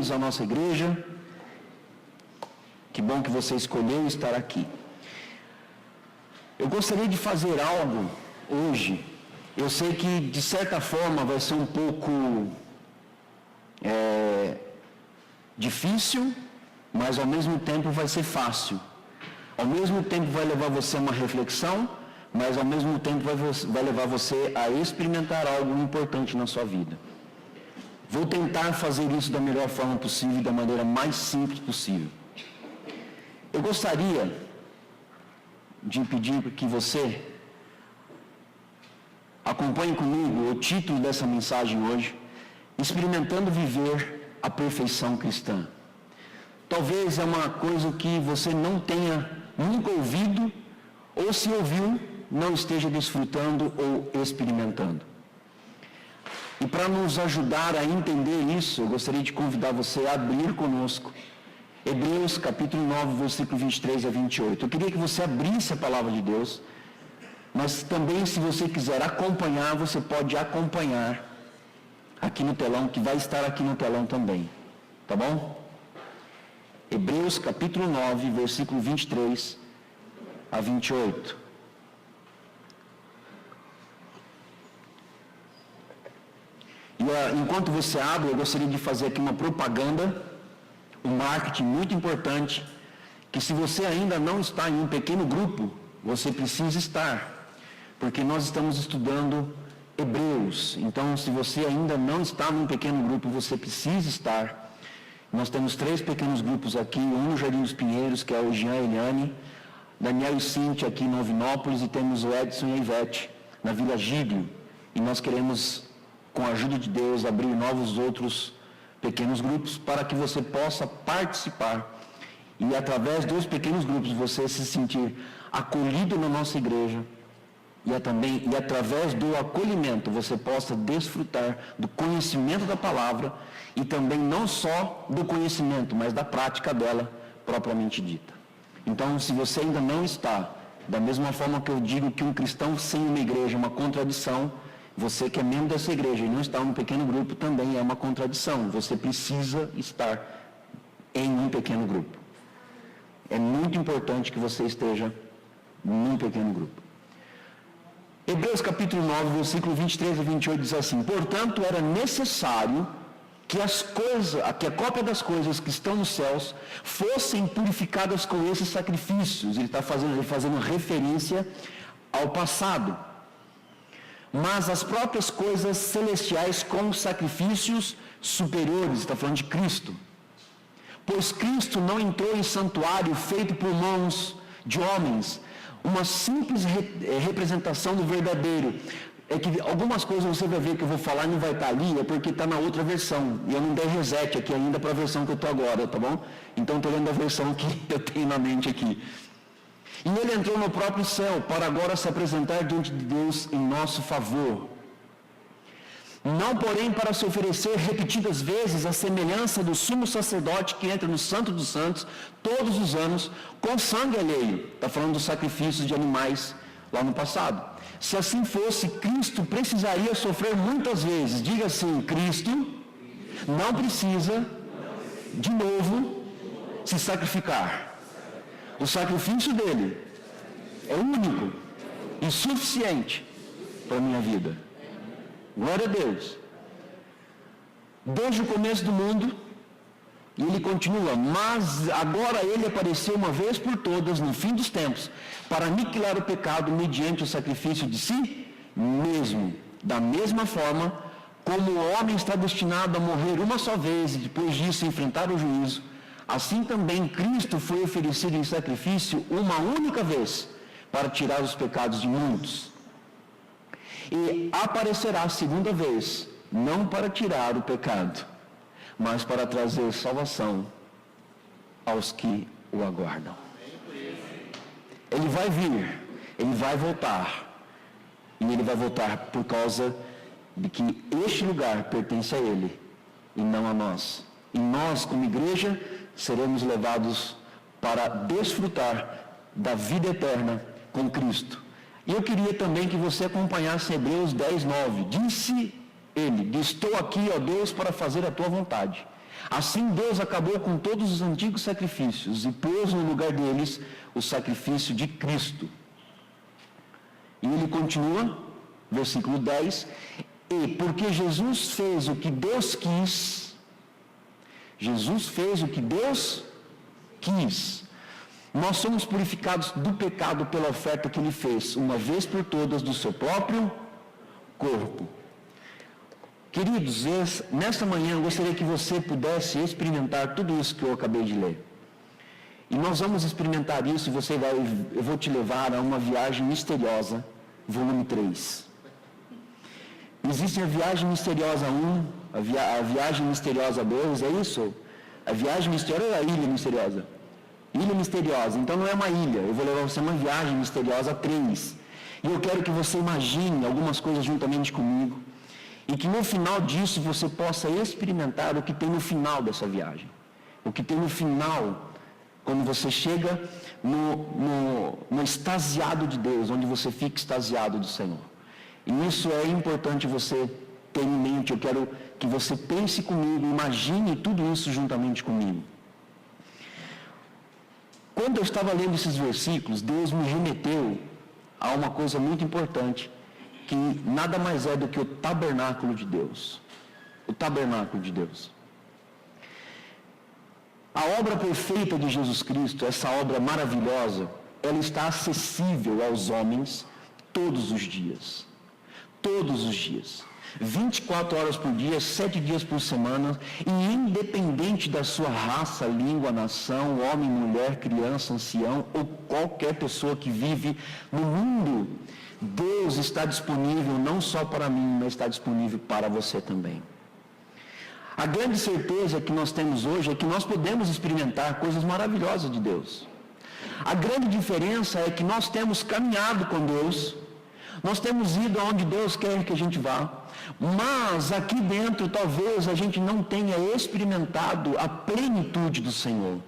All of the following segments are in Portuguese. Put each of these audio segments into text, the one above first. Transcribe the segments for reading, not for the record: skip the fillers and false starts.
bem-vindos à nossa igreja. Que bom que você escolheu estar aqui. Eu gostaria de fazer algo hoje. Eu sei que, de certa forma, vai ser um pouco difícil, mas ao mesmo tempo vai ser fácil. Ao mesmo tempo vai levar você a uma reflexão, mas ao mesmo tempo vai levar você a experimentar algo importante na sua vida. Vou tentar fazer isso da melhor forma possível e da maneira mais simples possível. Eu gostaria de pedir que você acompanhe comigo o título dessa mensagem hoje, Experimentando Viver a Perfeição Cristã. Talvez é uma coisa que você não tenha nunca ouvido, ou se ouviu, não esteja desfrutando ou experimentando. E para nos ajudar a entender isso, eu gostaria de convidar você a abrir conosco Hebreus capítulo 9, versículo 23 a 28. Eu queria que você abrisse a palavra de Deus, mas também, se você quiser acompanhar, você pode acompanhar aqui no telão, que vai estar aqui no telão também. Tá bom? Hebreus capítulo 9, versículo 23 a 28. E enquanto você abre, eu gostaria de fazer aqui uma propaganda, um marketing muito importante, que se você ainda não está em um pequeno grupo, você precisa estar, porque nós estamos estudando Hebreus. Então, se você ainda não está num pequeno grupo, você precisa estar. Nós temos 3 pequenos grupos aqui, um no Jardim dos Pinheiros, que é o Jean e Eliane, Daniel e Cíntia aqui em Novinópolis, e temos o Edson e a Ivete na Vila Giglio. E nós queremos, com a ajuda de Deus, abrir novos outros pequenos grupos para que você possa participar e, através dos pequenos grupos, você se sentir acolhido na nossa igreja e através do acolhimento você possa desfrutar do conhecimento da palavra e também não só do conhecimento, mas da prática dela propriamente dita. Então, se você ainda não está, da mesma forma que eu digo que um cristão sem uma igreja é uma contradição, você que é membro dessa igreja e não está em um pequeno grupo também é uma contradição. Você precisa estar em um pequeno grupo. É muito importante que você esteja num pequeno grupo. Hebreus capítulo 9, versículo 23 a 28 diz assim: portanto, era necessário que a cópia das coisas que estão nos céus fossem purificadas com esses sacrifícios. Ele está fazendo referência ao passado. Mas as próprias coisas celestiais com sacrifícios superiores, está falando de Cristo. Pois Cristo não entrou em santuário feito por mãos de homens, uma simples representação do verdadeiro. É que algumas coisas você vai ver que eu vou falar e não vai estar ali, é porque está na outra versão. E eu não dei reset aqui ainda para a versão que eu estou agora, tá bom? Então estou lendo a versão que eu tenho na mente aqui. E ele entrou no próprio céu, para agora se apresentar diante de Deus em nosso favor. Não, porém, para se oferecer repetidas vezes a semelhança do sumo sacerdote que entra no Santo dos Santos todos os anos com sangue alheio. Está falando dos sacrifícios de animais lá no passado. Se assim fosse, Cristo precisaria sofrer muitas vezes. Diga assim: Cristo não precisa de novo se sacrificar. O sacrifício dele é único e suficiente para a minha vida. Glória a Deus. Desde o começo do mundo, e ele continua, mas agora ele apareceu uma vez por todas no fim dos tempos, para aniquilar o pecado mediante o sacrifício de si mesmo. Da mesma forma, como o homem está destinado a morrer uma só vez e depois disso enfrentar o juízo, assim também Cristo foi oferecido em sacrifício uma única vez para tirar os pecados de muitos. E aparecerá a segunda vez, não para tirar o pecado, mas para trazer salvação aos que o aguardam. Ele vai vir, ele vai voltar, e ele vai voltar por causa de que este lugar pertence a ele e não a nós. E nós, como igreja, seremos levados para desfrutar da vida eterna com Cristo. E eu queria também que você acompanhasse Hebreus 10, 9. Disse ele: estou aqui, ó Deus, para fazer a tua vontade. Assim Deus acabou com todos os antigos sacrifícios e pôs no lugar deles o sacrifício de Cristo. E ele continua, versículo 10, e porque Jesus fez o que Deus quis, Jesus fez o que Deus quis, nós somos purificados do pecado pela oferta que ele fez, uma vez por todas, do seu próprio corpo. Queridos, nesta manhã eu gostaria que você pudesse experimentar tudo isso que eu acabei de ler. E nós vamos experimentar isso e eu vou te levar a uma viagem misteriosa, volume 3. Existe a viagem misteriosa 1, a viagem misteriosa 2, é isso? A viagem misteriosa ou a ilha misteriosa? Ilha misteriosa, então não é uma ilha, eu vou levar você a uma viagem misteriosa 3. E eu quero que você imagine algumas coisas juntamente comigo. E que no final disso você possa experimentar o que tem no final dessa viagem. O que tem no final, quando você chega no extasiado de Deus, onde você fica extasiado do Senhor. E isso é importante você ter em mente. Eu quero que você pense comigo, imagine tudo isso juntamente comigo. Quando eu estava lendo esses versículos, Deus me remeteu a uma coisa muito importante, que nada mais é do que o tabernáculo de Deus. O tabernáculo de Deus. A obra perfeita de Jesus Cristo, essa obra maravilhosa, ela está acessível aos homens todos os dias. Todos os dias. 24 horas por dia, 7 dias por semana, e independente da sua raça, língua, nação, homem, mulher, criança, ancião, ou qualquer pessoa que vive no mundo, Deus está disponível não só para mim, mas está disponível para você também. A grande certeza que nós temos hoje é que nós podemos experimentar coisas maravilhosas de Deus. A grande diferença é que nós temos caminhado com Deus, nós temos ido aonde Deus quer que a gente vá, mas aqui dentro talvez a gente não tenha experimentado a plenitude do Senhor,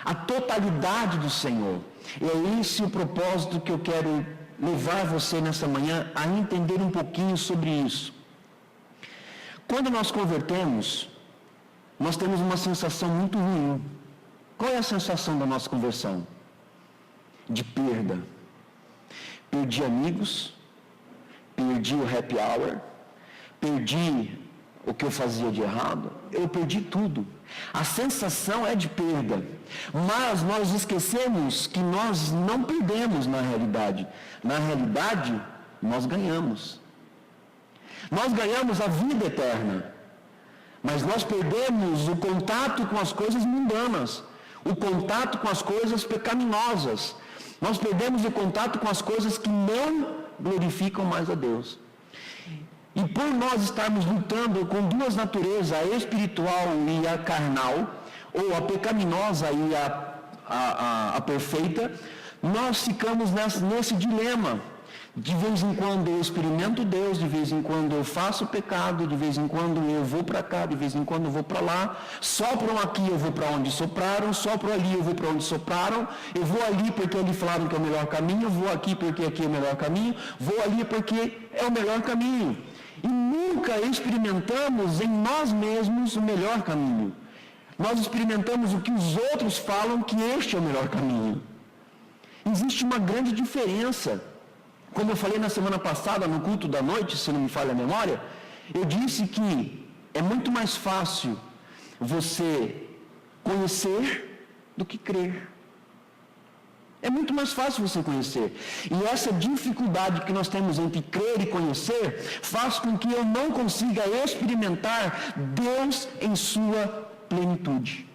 a totalidade do Senhor. E é esse o propósito que eu quero levar você nessa manhã a entender um pouquinho sobre isso. Quando nós convertemos, nós temos uma sensação muito ruim. Qual é a sensação da nossa conversão? De perda. Perdi amigos, perdi o happy hour, perdi o que eu fazia de errado, eu perdi tudo. A sensação é de perda, mas nós esquecemos que nós não perdemos na realidade. Na realidade, nós ganhamos. Nós ganhamos a vida eterna, mas nós perdemos o contato com as coisas mundanas, o contato com as coisas pecaminosas. Nós perdemos o contato com as coisas que não glorificam mais a Deus. E por nós estarmos lutando com duas naturezas, a espiritual e a carnal, ou a pecaminosa e a perfeita, nós ficamos nesse dilema. De vez em quando eu experimento Deus, de vez em quando eu faço pecado, de vez em quando eu vou para cá, de vez em quando eu vou para lá, sopram aqui, eu vou para onde sopraram, sopram ali, eu vou para onde sopraram, eu vou ali porque ali falaram que é o melhor caminho, eu vou aqui porque aqui é o melhor caminho, vou ali porque é o melhor caminho. E nunca experimentamos em nós mesmos o melhor caminho. Nós experimentamos o que os outros falam que este é o melhor caminho. Existe uma grande diferença. Como eu falei na semana passada, no culto da noite, se não me falha a memória, eu disse que é muito mais fácil você conhecer do que crer. É muito mais fácil você conhecer. E essa dificuldade que nós temos entre crer e conhecer faz com que eu não consiga experimentar Deus em sua plenitude.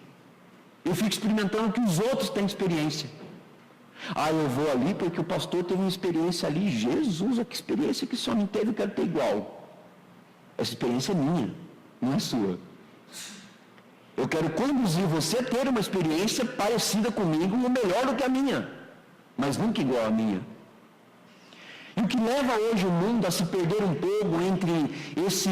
Eu fico experimentando o que os outros têm experiência. Eu vou ali porque o pastor teve uma experiência ali. Jesus, que experiência que esse homem teve, eu quero ter igual. Essa experiência é minha, não é sua. Eu quero conduzir você a ter uma experiência parecida comigo, ou melhor do que a minha, mas nunca igual a minha. E o que leva hoje o mundo a se perder um pouco entre esse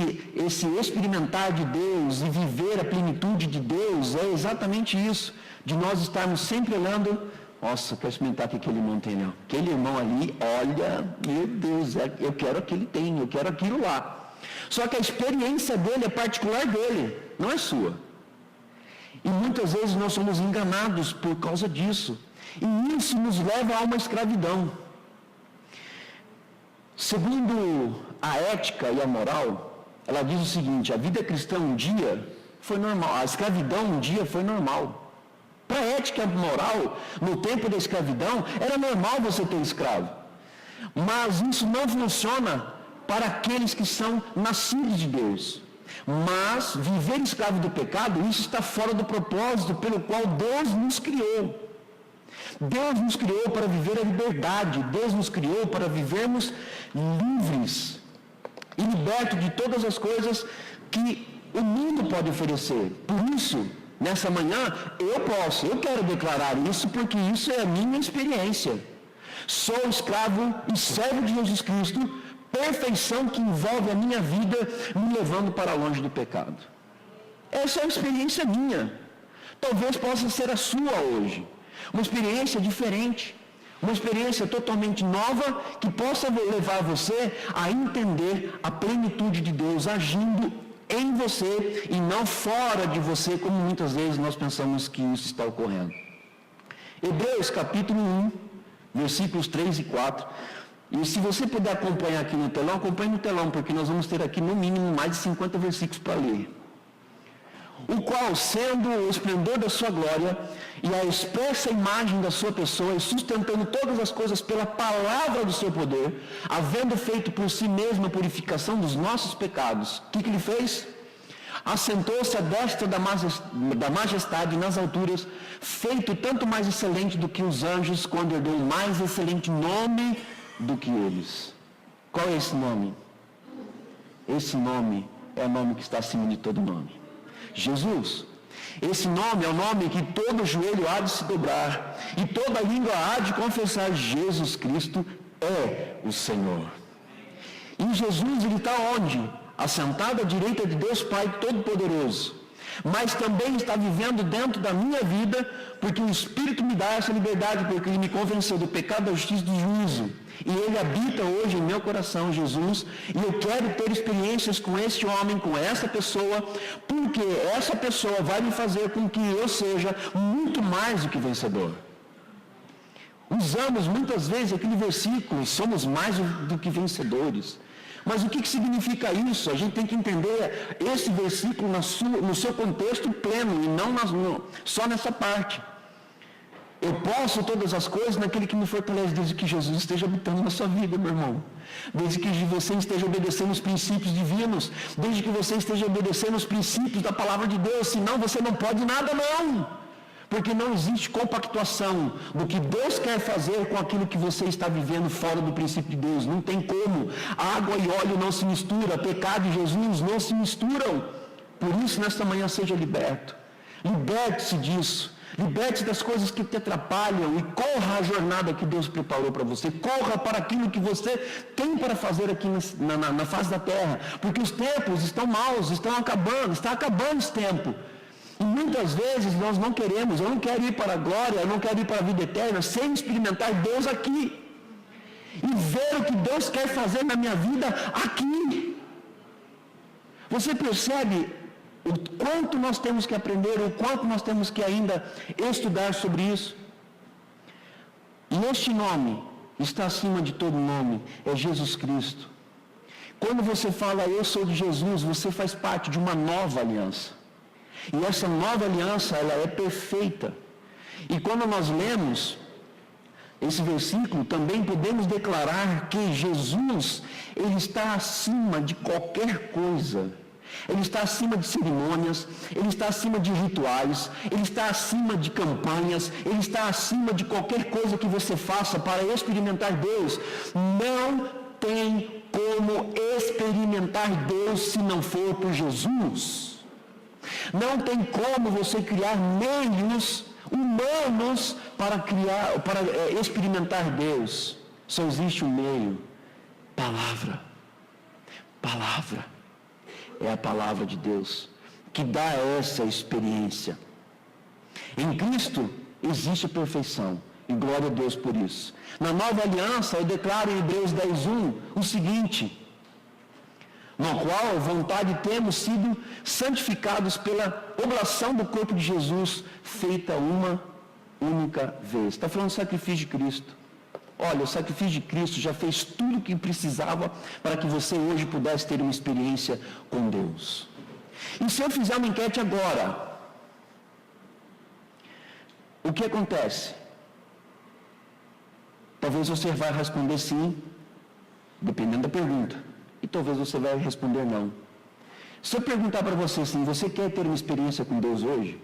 experimentar de Deus e viver a plenitude de Deus é exatamente isso, de nós estarmos sempre olhando. Nossa, eu quero experimentar o que aquele irmão tem, não. Aquele irmão ali, olha, meu Deus, eu quero o que ele tem, eu quero aquilo lá. Só que a experiência dele é particular dele, não é sua. E muitas vezes nós somos enganados por causa disso. E isso nos leva a uma escravidão. Segundo a ética e a moral, ela diz o seguinte: a vida cristã um dia foi normal, a escravidão um dia foi normal. Para a ética e a moral, no tempo da escravidão, era normal você ter escravo. Mas isso não funciona para aqueles que são nascidos de Deus. Mas viver escravo do pecado, isso está fora do propósito pelo qual Deus nos criou. Deus nos criou para viver a liberdade. Deus nos criou para vivermos livres e libertos de todas as coisas que o mundo pode oferecer. Por isso, nessa manhã, eu quero declarar isso porque isso é a minha experiência. Sou escravo e servo de Jesus Cristo, perfeição que envolve a minha vida, me levando para longe do pecado. Essa é uma experiência minha. Talvez possa ser a sua hoje. Uma experiência diferente. Uma experiência totalmente nova que possa levar você a entender a plenitude de Deus agindo em você e não fora de você, como muitas vezes nós pensamos que isso está ocorrendo. Hebreus capítulo 1, versículos 3 e 4. E se você puder acompanhar aqui no telão, acompanhe no telão, porque nós vamos ter aqui no mínimo mais de 50 versículos para ler. O qual, sendo o esplendor da sua glória e a expressa imagem da sua pessoa, e sustentando todas as coisas pela palavra do seu poder, havendo feito por si mesmo a purificação dos nossos pecados, o que ele fez? Assentou-se à destra da majestade nas alturas, feito tanto mais excelente do que os anjos, quando herdou o mais excelente nome do que eles. Qual é esse nome? Esse nome é o nome que está acima de todo nome. Jesus. Esse nome é o nome que todo joelho há de se dobrar e toda língua há de confessar: Jesus Cristo é o Senhor. E Jesus, ele está onde? Assentado à direita de Deus Pai Todo-Poderoso. Mas também está vivendo dentro da minha vida, porque o Espírito me dá essa liberdade, porque ele me convenceu do pecado, da justiça e do juízo. E ele habita hoje em meu coração, Jesus, e eu quero ter experiências com esse homem, com essa pessoa, porque essa pessoa vai me fazer com que eu seja muito mais do que vencedor. Usamos muitas vezes aquele versículo: somos mais do que vencedores. Mas o que significa isso? A gente tem que entender esse versículo no seu contexto pleno e não só nessa parte. Eu posso todas as coisas naquele que me fortalece, desde que Jesus esteja habitando na sua vida, meu irmão. Desde que você esteja obedecendo os princípios divinos, desde que você esteja obedecendo os princípios da palavra de Deus, senão você não pode nada, não. Porque não existe compactuação do que Deus quer fazer com aquilo que você está vivendo fora do princípio de Deus. Não tem como. Água e óleo não se misturam, pecado e Jesus não se misturam. Por isso, nesta manhã, seja liberto. Liberte-se disso. Liberte-se das coisas que te atrapalham e corra a jornada que Deus preparou para você. Corra para aquilo que você tem para fazer aqui na face da terra. Porque os tempos estão maus, estão acabando, está acabando esse tempo. E muitas vezes nós não queremos, eu não quero ir para a glória, eu não quero ir para a vida eterna sem experimentar Deus aqui. E ver o que Deus quer fazer na minha vida aqui. Você percebe o quanto nós temos que aprender, o quanto nós temos que ainda estudar sobre isso? E este nome está acima de todo nome, é Jesus Cristo. Quando você fala eu sou de Jesus, você faz parte de uma nova aliança. E essa nova aliança, ela é perfeita. E quando nós lemos esse versículo, também podemos declarar que Jesus, ele está acima de qualquer coisa. Ele está acima de cerimônias, ele está acima de rituais, ele está acima de campanhas, ele está acima de qualquer coisa que você faça para experimentar Deus. Não tem como experimentar Deus se não for por Jesus. Não tem como você criar meios humanos para experimentar Deus. Só existe um meio: palavra. Palavra. É a palavra de Deus que dá essa experiência. Em Cristo existe a perfeição, e glória a Deus por isso. Na nova aliança, eu declaro em Hebreus 10:1 o seguinte: no qual vontade temos sido santificados pela oblação do corpo de Jesus, feita uma única vez. Está falando do sacrifício de Cristo. Olha, o sacrifício de Cristo já fez tudo o que precisava para que você hoje pudesse ter uma experiência com Deus. E se eu fizer uma enquete agora, o que acontece? Talvez você vai responder sim, dependendo da pergunta. E talvez você vai responder não. Se eu perguntar para você assim, você quer ter uma experiência com Deus hoje?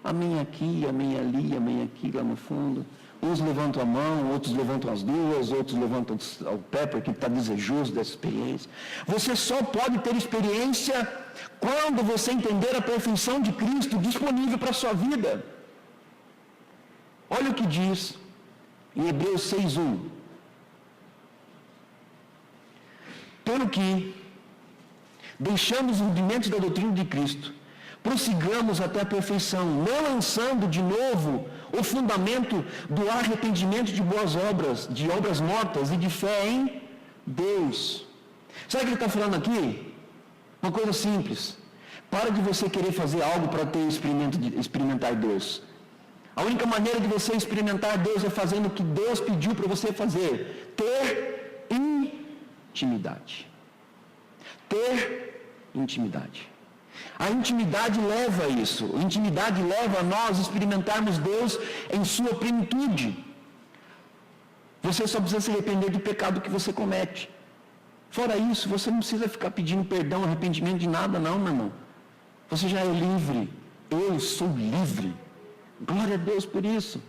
Amém aqui, amém ali, amém aqui, lá no fundo. Uns levantam a mão, outros levantam as duas, outros levantam o pé porque está desejoso dessa experiência. Você só pode ter experiência quando você entender a perfeição de Cristo disponível para a sua vida. Olha o que diz em Hebreus 6:1. Pelo que, deixando os rudimentos da doutrina de Cristo, prossigamos até a perfeição, não lançando de novo o fundamento do arrependimento de boas obras, de obras mortas e de fé em Deus. Sabe o que ele está falando aqui? Uma coisa simples. Para de você querer fazer algo para ter experimentar Deus. A única maneira de você experimentar Deus é fazendo o que Deus pediu para você fazer. Ter intimidade. Ter intimidade. A intimidade leva a isso. A intimidade leva a nós experimentarmos Deus em sua plenitude. Você só precisa se arrepender do pecado que você comete. Fora isso, você não precisa ficar pedindo perdão, arrependimento de nada, não, meu irmão. Você já é livre. Eu sou livre. Glória a Deus por isso.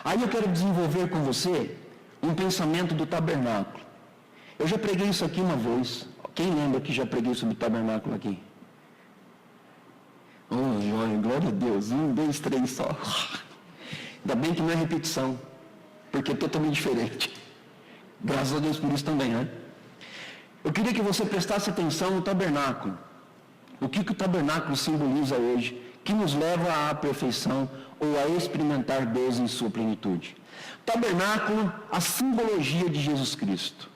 Aí eu quero desenvolver com você um pensamento do tabernáculo. Eu já preguei isso aqui uma vez. Quem lembra que já preguei sobre o tabernáculo aqui? Oh, glória a Deus. 1, 2, 3 só. Ainda bem que não é repetição, porque é totalmente diferente. Graças a Deus por isso também, né? Eu queria que você prestasse atenção no tabernáculo. O que o tabernáculo simboliza hoje, que nos leva à perfeição ou a experimentar Deus em sua plenitude. Tabernáculo, a simbologia de Jesus Cristo.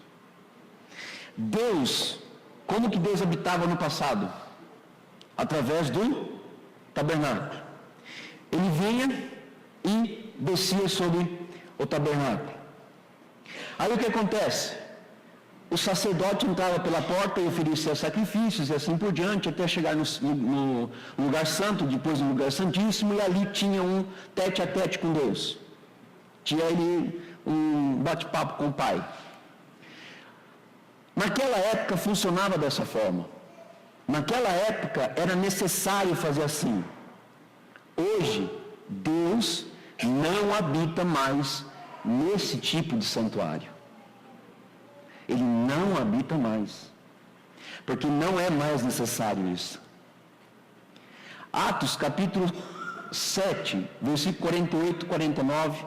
Deus, como que Deus habitava no passado? Através do tabernáculo. Ele vinha e descia sobre o tabernáculo. Aí o que acontece? O sacerdote entrava pela porta e oferecia sacrifícios e assim por diante, até chegar no lugar santo, depois no lugar santíssimo, e ali tinha um tete a tete com Deus. Tinha ali um bate-papo com o Pai. Naquela época funcionava dessa forma. Naquela época era necessário fazer assim. Hoje, Deus não habita mais nesse tipo de santuário. Ele não habita mais. Porque não é mais necessário isso. Atos capítulo 7, versículo 48, 49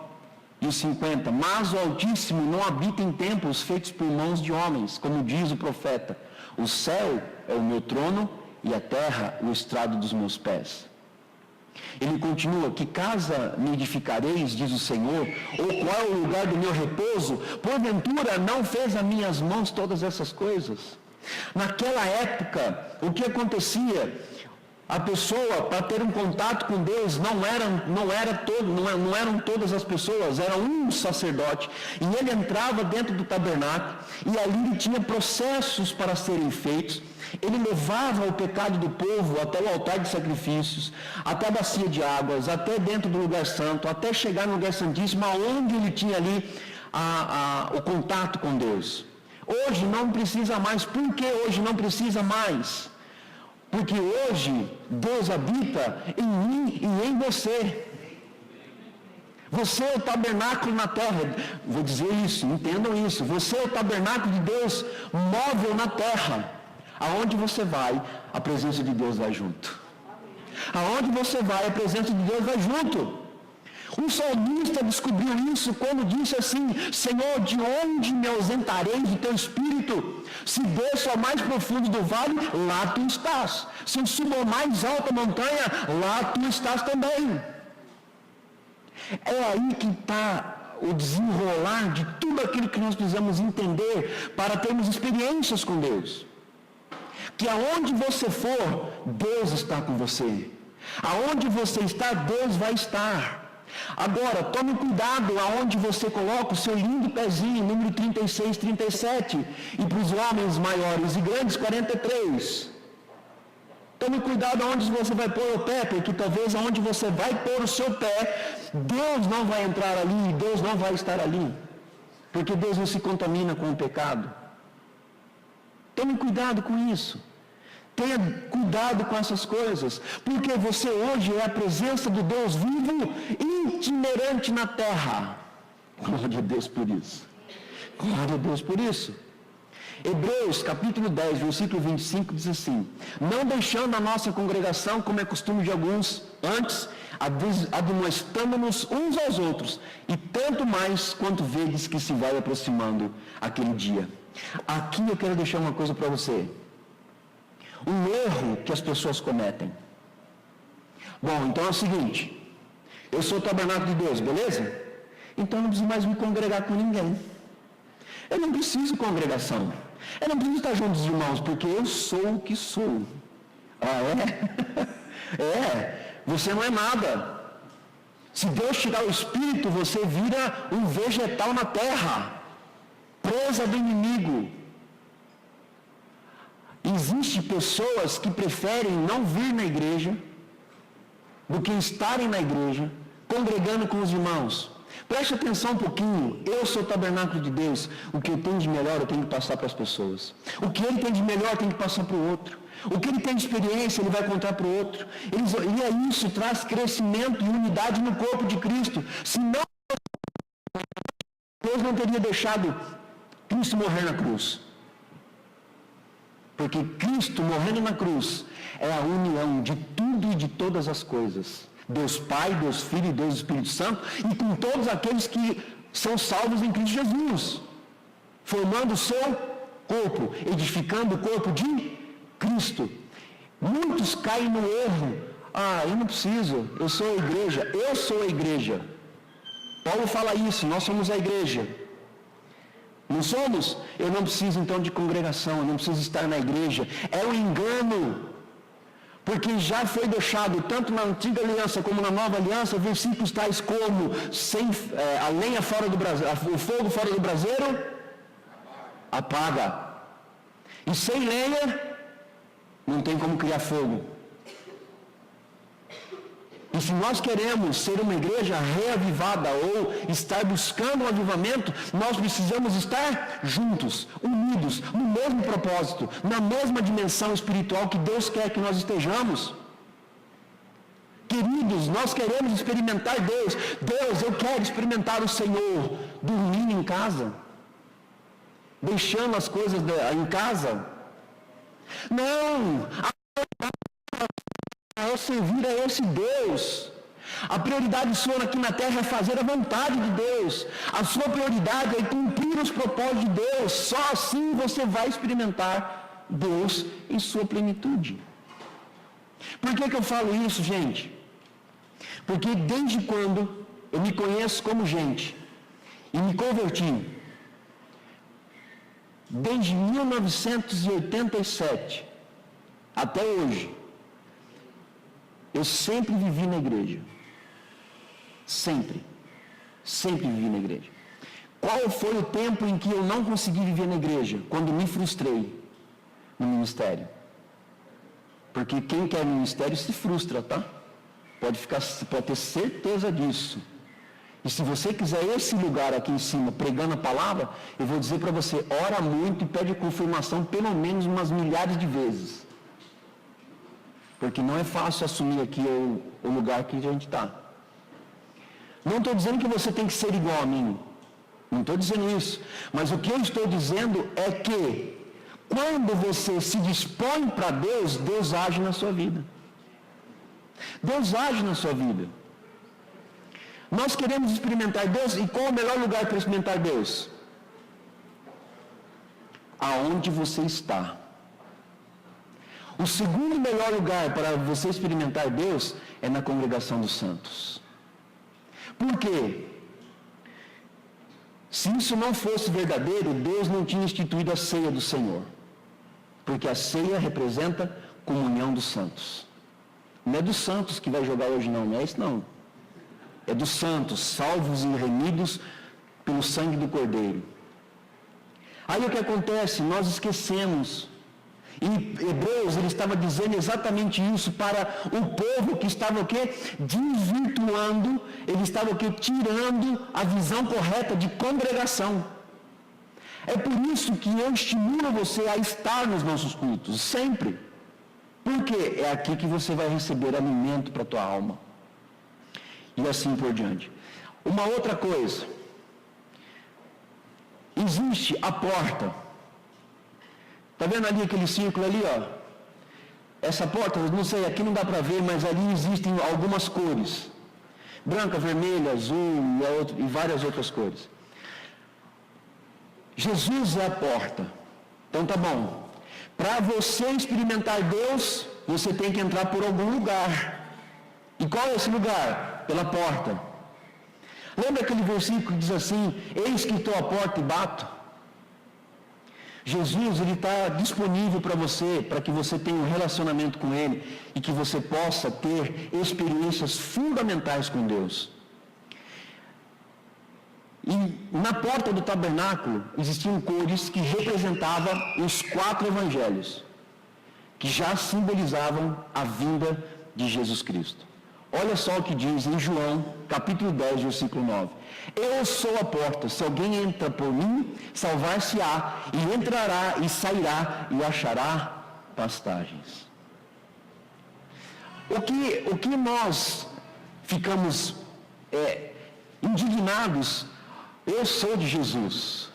e os 50. Mas o Altíssimo não habita em templos feitos por mãos de homens, como diz o profeta. O céu é o meu trono e a terra o estrado dos meus pés. Ele continua, que casa me edificareis, diz o Senhor, ou qual é o lugar do meu repouso? Porventura não fez as minhas mãos todas essas coisas? Naquela época, o que acontecia? A pessoa, para ter um contato com Deus, não eram todas as pessoas, era um sacerdote. E ele entrava dentro do tabernáculo, e ali ele tinha processos para serem feitos. Ele levava o pecado do povo até o altar de sacrifícios, até a bacia de águas, até dentro do lugar santo, até chegar no lugar santíssimo, onde ele tinha ali o contato com Deus. Hoje não precisa mais. Por que hoje não precisa mais? Porque hoje Deus habita em mim e em você. Você é o tabernáculo na terra. Vou dizer isso, entendam isso. Você é o tabernáculo de Deus móvel na terra. Aonde você vai, a presença de Deus vai junto. Aonde você vai, a presença de Deus vai junto. Um salmista descobriu isso quando disse assim: Senhor, de onde me ausentarei do teu espírito? Se desço ao mais profundo do vale, lá tu estás. Se eu subo à mais alta montanha, lá tu estás também. É aí que está o desenrolar de tudo aquilo que nós precisamos entender para termos experiências com Deus. Que aonde você for, Deus está com você. Aonde você está, Deus vai estar. Agora, tome cuidado aonde você coloca o seu lindo pezinho, número 36, 37. E para os homens maiores e grandes, 43. Tome cuidado aonde você vai pôr o pé, porque talvez aonde você vai pôr o seu pé, Deus não vai entrar ali, Deus não vai estar ali. Porque Deus não se contamina com o pecado. Tome cuidado com isso. Tenha cuidado com essas coisas, porque você hoje é a presença do Deus vivo, itinerante na terra. Glória a Deus por isso. Glória a Deus por isso. Hebreus, capítulo 10, versículo 25, diz assim: não deixando a nossa congregação, como é costume de alguns, antes, admoestando-nos uns aos outros, e tanto mais quanto vedes que se vai aproximando aquele dia. Aqui eu quero deixar uma coisa para você. Um erro que as pessoas cometem. Bom, então é o seguinte: eu sou o tabernáculo de Deus, beleza? Então eu não preciso mais me congregar com ninguém. Eu não preciso de congregação. Eu não preciso estar junto dos irmãos, porque eu sou o que sou. Ah, é? Você não é nada. Se Deus tirar o espírito, você vira um vegetal na terra, presa do inimigo. Existem pessoas que preferem não vir na igreja do que estarem na igreja, congregando com os irmãos. Preste atenção um pouquinho. Eu sou o tabernáculo de Deus. O que eu tenho de melhor eu tenho que passar para as pessoas. O que ele tem de melhor eu tenho que passar para o outro. O que ele tem de experiência ele vai contar para o outro. E isso traz crescimento e unidade no corpo de Cristo. Senão, Deus não teria deixado Cristo morrer na cruz. Porque Cristo morrendo na cruz é a união de tudo e de todas as coisas. Deus Pai, Deus Filho e Deus Espírito Santo, e com todos aqueles que são salvos em Cristo Jesus, formando o seu corpo, edificando o corpo de Cristo. Muitos caem no erro: eu não preciso, eu sou a igreja. Eu sou a igreja. Paulo fala isso, nós somos a igreja. Não somos? Eu não preciso então de congregação, eu não preciso estar na igreja. É um engano. Porque já foi deixado, tanto na antiga aliança como na nova aliança, versículos tais como a lenha fora do braseiro, o fogo fora do braseiro apaga. E sem lenha não tem como criar fogo. E se nós queremos ser uma igreja reavivada ou estar buscando um avivamento, nós precisamos estar juntos, unidos, no mesmo propósito, na mesma dimensão espiritual que Deus quer que nós estejamos. Queridos, nós queremos experimentar Deus. Deus, eu quero experimentar o Senhor dormindo em casa, deixando as coisas em casa. Não! É servir a esse Deus. A prioridade sua aqui na terra é fazer a vontade de Deus. A sua prioridade é cumprir os propósitos de Deus. Só assim você vai experimentar Deus em sua plenitude. Por que eu falo isso, gente? Porque desde quando eu me conheço como gente e me converti, desde 1987 até hoje, eu sempre vivi na igreja. Sempre vivi na igreja. Qual foi o tempo em que eu não consegui viver na igreja? Quando me frustrei no ministério. Porque quem quer ministério se frustra, tá? Pode ter certeza disso. E se você quiser esse lugar aqui em cima, pregando a palavra, eu vou dizer para você: ora muito e pede confirmação pelo menos umas milhares de vezes. Porque não é fácil assumir aqui o lugar que a gente está. Não estou dizendo que você tem que ser igual a mim. Não estou dizendo isso. Mas o que eu estou dizendo é que quando você se dispõe para Deus, Deus age na sua vida. Deus age na sua vida. Nós queremos experimentar Deus, e qual é o melhor lugar para experimentar Deus? Aonde você está. O segundo melhor lugar para você experimentar Deus é na congregação dos santos. Por quê? Se isso não fosse verdadeiro, Deus não tinha instituído a ceia do Senhor. Porque a ceia representa comunhão dos santos. Não é dos santos que vai jogar hoje não é isso não. É dos santos, salvos e remidos pelo sangue do Cordeiro. Aí o que acontece? Nós esquecemos. Em Hebreus ele estava dizendo exatamente isso para o povo que estava o quê? Desvirtuando, ele estava o quê? Tirando a visão correta de congregação. É por isso que eu estimulo você a estar nos nossos cultos, sempre. Porque é aqui que você vai receber alimento para a tua alma. E assim por diante. Uma outra coisa. Existe a porta. Está vendo ali aquele círculo ali, ó? Essa porta, não sei, aqui não dá para ver, mas ali existem algumas cores. Branca, vermelha, azul e várias outras cores. Jesus é a porta. Então tá bom. Para você experimentar Deus, você tem que entrar por algum lugar. E qual é esse lugar? Pela porta. Lembra aquele versículo que diz assim: eis que estou à porta e bato? Jesus, ele está disponível para você, para que você tenha um relacionamento com Ele e que você possa ter experiências fundamentais com Deus. E na porta do tabernáculo existiam cores que representavam os 4 evangelhos, que já simbolizavam a vinda de Jesus Cristo. Olha só o que diz em João, capítulo 10, versículo 9. Eu sou a porta, se alguém entra por mim, salvar-se-á, e entrará e sairá e achará pastagens. O que nós ficamos indignados, eu sou de Jesus.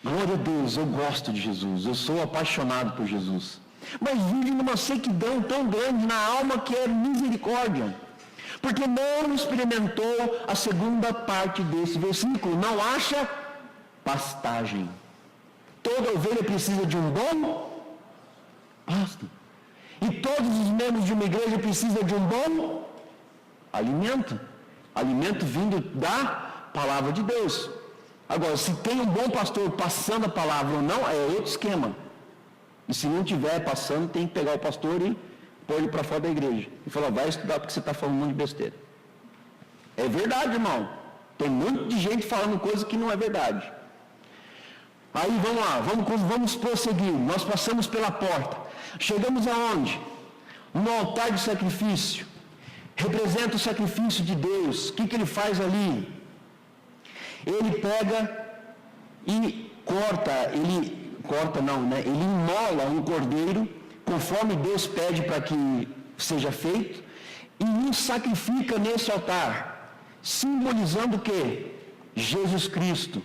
Glória a Deus, eu gosto de Jesus, eu sou apaixonado por Jesus. Mas vive numa sequidão tão grande na alma que é misericórdia. Porque não experimentou a segunda parte desse versículo. Não acha pastagem. Toda ovelha precisa de um bom pasto. E todos os membros de uma igreja precisam de um bom alimento. Alimento vindo da palavra de Deus. Agora, se tem um bom pastor passando a palavra ou não, é outro esquema. E se não estiver passando, tem que pegar o pastor e pôr ele para fora da igreja. E falar, vai estudar porque você está falando um monte de besteira. É verdade, irmão. Tem muito de gente falando coisa que não é verdade. Aí vamos lá, vamos prosseguir. Nós passamos pela porta. Chegamos aonde? No altar de sacrifício. Representa o sacrifício de Deus. O que ele faz ali? Ele pega e ele imola um cordeiro, conforme Deus pede para que seja feito, e o sacrifica nesse altar, simbolizando o quê? Jesus Cristo.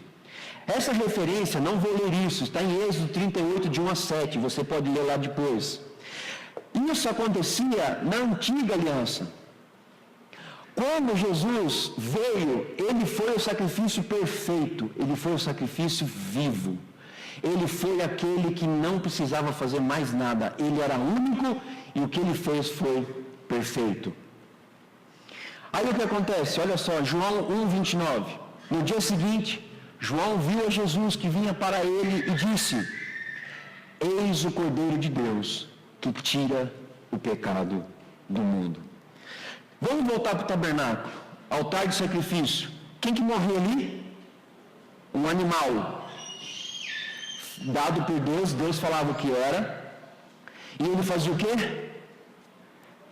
Essa referência, não vou ler isso, está em Êxodo 38, de 1 a 7, você pode ler lá depois. Isso acontecia na antiga aliança. Quando Jesus veio, ele foi o sacrifício perfeito, ele foi o sacrifício vivo. Ele foi aquele que não precisava fazer mais nada. Ele era único e o que ele fez foi perfeito. Aí o que acontece? Olha só, João 1:29. No dia seguinte, João viu a Jesus que vinha para ele e disse: eis o Cordeiro de Deus que tira o pecado do mundo. Vamos voltar para o tabernáculo, altar de sacrifício. Quem que morria ali? Um animal. Dado por Deus, Deus falava o que era, e ele fazia o quê?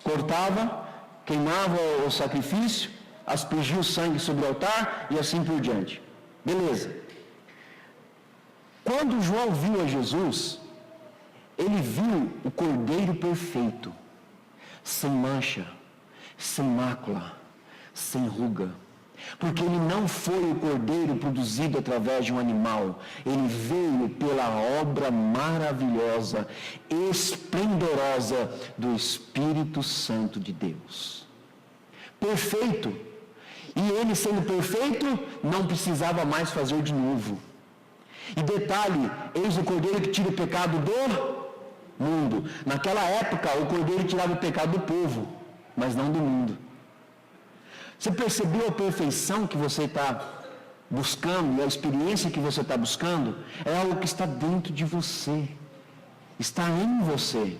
Cortava, queimava o sacrifício, aspergia o sangue sobre o altar e assim por diante. Beleza. Quando João viu a Jesus, ele viu o Cordeiro perfeito, sem mancha, sem mácula, sem ruga. Porque ele não foi o cordeiro produzido através de um animal. Ele veio pela obra maravilhosa, esplendorosa do Espírito Santo de Deus. Perfeito. E ele, sendo perfeito, não precisava mais fazer de novo. E detalhe, eis o cordeiro que tira o pecado do mundo. Naquela época, o cordeiro tirava o pecado do povo, mas não do mundo. Você percebeu a perfeição que você está buscando, e a experiência que você está buscando, é algo que está dentro de você, está em você.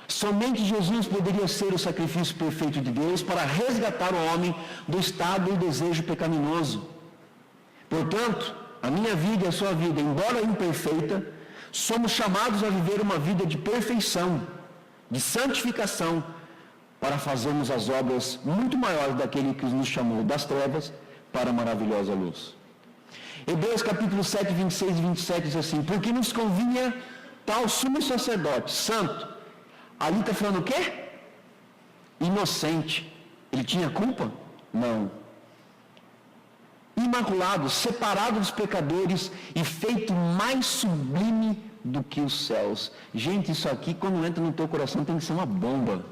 Somente Jesus poderia ser o sacrifício perfeito de Deus para resgatar o homem do estado e desejo pecaminoso. Portanto, a minha vida e a sua vida, embora imperfeita, somos chamados a viver uma vida de perfeição, de santificação, para fazermos as obras muito maiores daquele que nos chamou das trevas para a maravilhosa luz. Hebreus capítulo 7, 26 e 27 diz assim: porque nos convinha tal sumo sacerdote, santo. Ali está falando o quê? Inocente. Ele tinha culpa? Não. Imaculado, separado dos pecadores e feito mais sublime do que os céus. Gente, isso aqui quando entra no teu coração tem que ser uma bomba.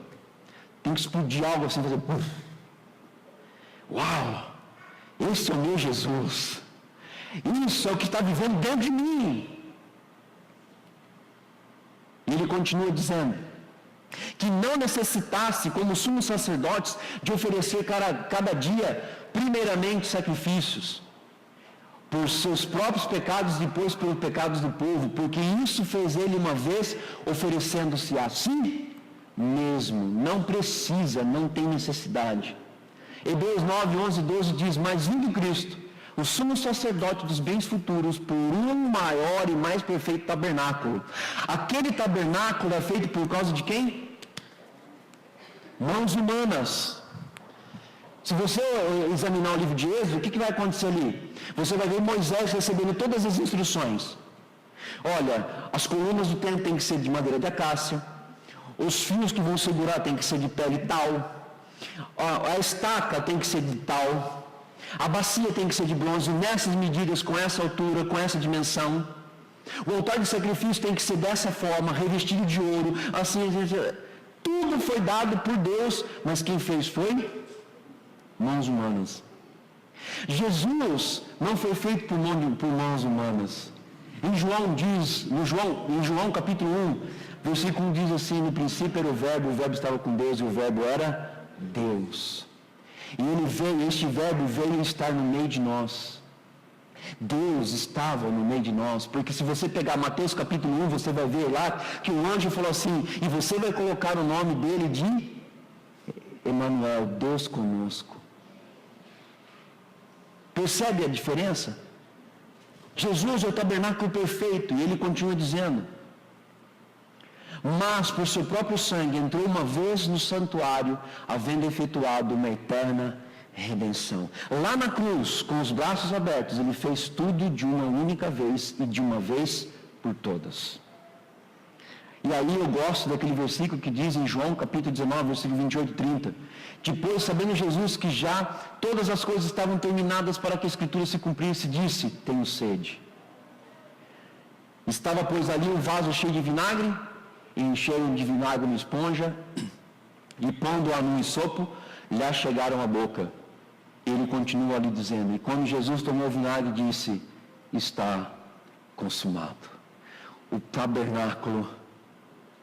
Tem que explodir algo assim, fazer puf. Uau! Esse é o meu Jesus. Isso é o que está vivendo dentro de mim. E ele continua dizendo que não necessitasse, como sumos sacerdotes, de oferecer cada dia, primeiramente, sacrifícios por seus próprios pecados, depois pelos pecados do povo, porque isso fez ele uma vez, oferecendo-se a si mesmo. Não precisa, não tem necessidade. Hebreus 9, 11 e 12 diz: mas vindo Cristo, o sumo sacerdote dos bens futuros, por um maior e mais perfeito tabernáculo. Aquele tabernáculo é feito por causa de quem? Mãos humanas. Se você examinar o livro de Êxodo, o que vai acontecer ali? Você vai ver Moisés recebendo todas as instruções. Olha, as colunas do templo têm que ser de madeira de acácia, os fios que vão segurar têm que ser de pele tal, a estaca tem que ser de tal, a bacia tem que ser de bronze, nessas medidas, com essa altura, com essa dimensão. O altar de sacrifício tem que ser dessa forma, revestido de ouro, assim. Tudo foi dado por Deus, mas quem fez foi mãos humanas. Jesus não foi feito por mãos humanas. Em João capítulo 1, versículo 1 diz assim: no princípio era o verbo estava com Deus e o verbo era Deus. E ele veio, este verbo veio estar no meio de nós. Deus estava no meio de nós, porque se você pegar Mateus capítulo 1, você vai ver lá que o anjo falou assim: e você vai colocar o nome dele de Emanuel, Deus conosco. Percebe a diferença? Jesus é o tabernáculo perfeito, e ele continua dizendo: mas por seu próprio sangue entrou uma vez no santuário, havendo efetuado uma eterna redenção. Lá na cruz, com os braços abertos, ele fez tudo de uma única vez e de uma vez por todas. E aí eu gosto daquele versículo que diz em João capítulo 19, versículo 28 e 30. Depois, sabendo Jesus que já todas as coisas estavam terminadas para que a Escritura se cumprisse, disse: tenho sede. Estava, pois, ali um vaso cheio de vinagre, e encheram de vinagre uma esponja, e pondo-a num sopo, lhe chegaram à boca. Ele continua ali dizendo: e quando Jesus tomou o vinagre, disse: está consumado. O tabernáculo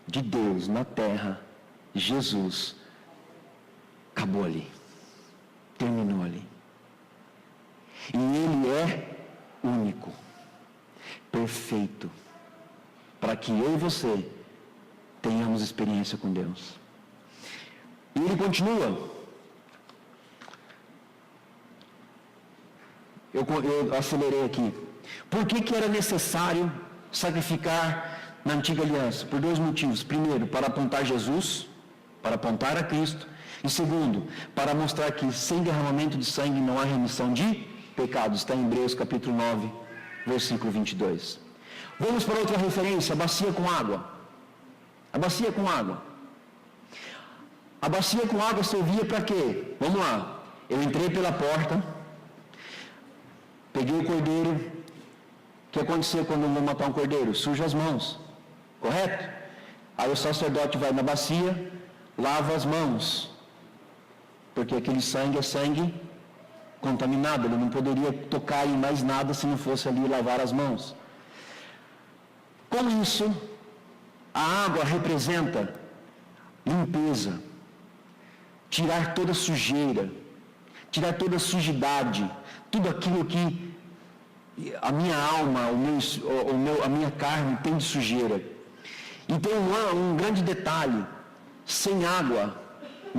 de Deus na terra, Jesus, acabou ali, terminou ali. E ele é único, perfeito, para que eu e você tenhamos experiência com Deus. E ele continua. Eu acelerei aqui. Por que era necessário sacrificar na antiga aliança? Por dois motivos. Primeiro, para apontar Jesus, para apontar a Cristo. E segundo, para mostrar que sem derramamento de sangue não há remissão de pecados. Está em Hebreus capítulo 9, versículo 22. Vamos para outra referência, a bacia com água. A bacia com água. A bacia com água servia para quê? Vamos lá. Eu entrei pela porta, peguei o cordeiro. O que aconteceu quando eu vou matar um cordeiro? Suja as mãos. Correto? Aí o sacerdote vai na bacia, lava as mãos. Porque aquele sangue é sangue contaminado. Ele não poderia tocar em mais nada se não fosse ali lavar as mãos. Com isso, a água representa limpeza, tirar toda sujeira, tirar toda a sujidade, tudo aquilo que a minha alma, a minha carne tem de sujeira. E tem um grande detalhe: sem água